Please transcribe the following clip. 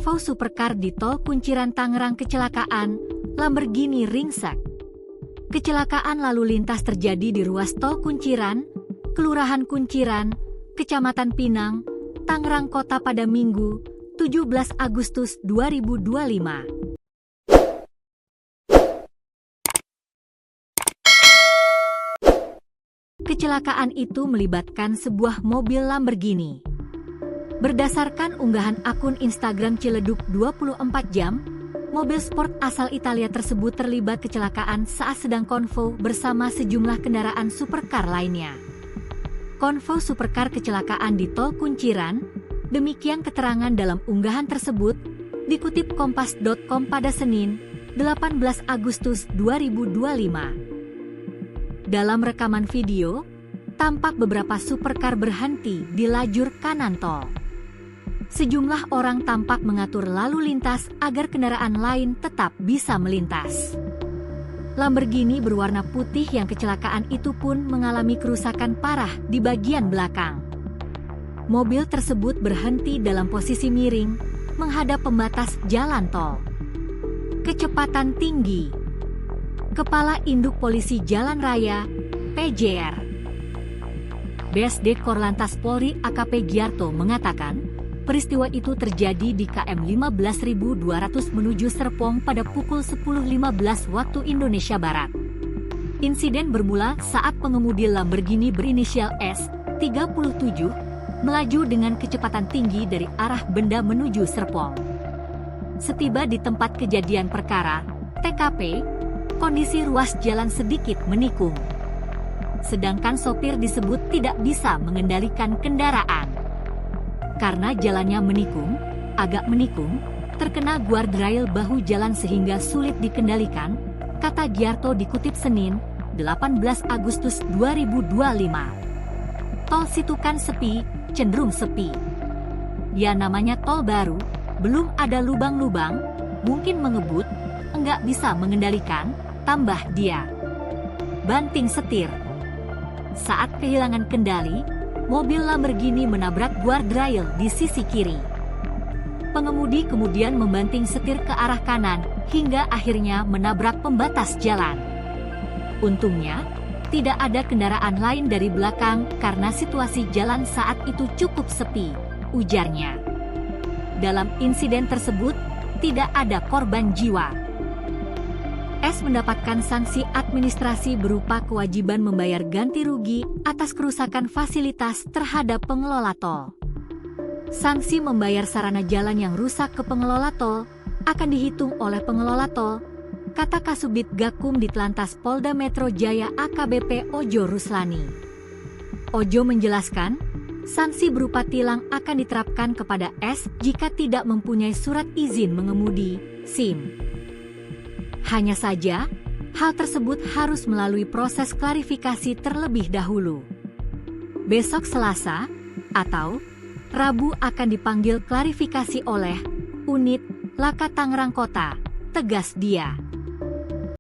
Konvoi supercar di Tol Kunciran Tangerang kecelakaan, Lamborghini ringsek. Kecelakaan lalu lintas terjadi di ruas Tol Kunciran, Kelurahan Kunciran, Kecamatan Pinang, Tangerang Kota pada Minggu, 17 Agustus 2025. Kecelakaan itu melibatkan sebuah mobil Lamborghini. Berdasarkan unggahan akun Instagram Ciledug 24 Jam, mobil sport asal Italia tersebut terlibat kecelakaan saat sedang konvoi bersama sejumlah kendaraan supercar lainnya. Konvoi supercar kecelakaan di Tol Kunciran, demikian keterangan dalam unggahan tersebut, dikutip kompas.com pada Senin, 18 Agustus 2025. Dalam rekaman video, tampak beberapa supercar berhenti di lajur kanan tol. Sejumlah orang tampak mengatur lalu lintas agar kendaraan lain tetap bisa melintas. Lamborghini berwarna putih yang kecelakaan itu pun mengalami kerusakan parah di bagian belakang. Mobil tersebut berhenti dalam posisi miring, menghadap pembatas jalan tol. Kecepatan tinggi. Kepala Induk Polisi Jalan Raya, PJR, BSD Korlantas Polri AKP Giarto mengatakan, peristiwa itu terjadi di KM 15.200 menuju Serpong pada pukul 10.15 waktu Indonesia Barat. Insiden bermula saat pengemudi Lamborghini berinisial S, 37, melaju dengan kecepatan tinggi dari arah Benda menuju Serpong. Setiba di tempat kejadian perkara, TKP, kondisi ruas jalan sedikit menikung. Sedangkan sopir disebut tidak bisa mengendalikan kendaraan. Karena jalannya agak menikung, terkena guardrail bahu jalan sehingga sulit dikendalikan, kata Giarto dikutip Senin, 18 Agustus 2025. Tol Situkan sepi, cenderung sepi. Ya namanya tol baru, belum ada lubang-lubang, mungkin mengebut, enggak bisa mengendalikan, tambah dia. Banting setir. Saat kehilangan kendali, mobil Lamborghini menabrak guardrail di sisi kiri. Pengemudi kemudian membanting setir ke arah kanan hingga akhirnya menabrak pembatas jalan. Untungnya, tidak ada kendaraan lain dari belakang karena situasi jalan saat itu cukup sepi, ujarnya. Dalam insiden tersebut, tidak ada korban jiwa. S mendapatkan sanksi administrasi berupa kewajiban membayar ganti rugi atas kerusakan fasilitas terhadap pengelola tol. Sanksi membayar sarana jalan yang rusak ke pengelola tol akan dihitung oleh pengelola tol, kata Kasubdit Gakum di Telantas Polda Metro Jaya AKBP Ojo Ruslani. Ojo menjelaskan, sanksi berupa tilang akan diterapkan kepada S jika tidak mempunyai surat izin mengemudi, SIM. Hanya saja, hal tersebut harus melalui proses klarifikasi terlebih dahulu. Besok Selasa atau Rabu akan dipanggil klarifikasi oleh Unit Laka Tangerang Kota, tegas dia.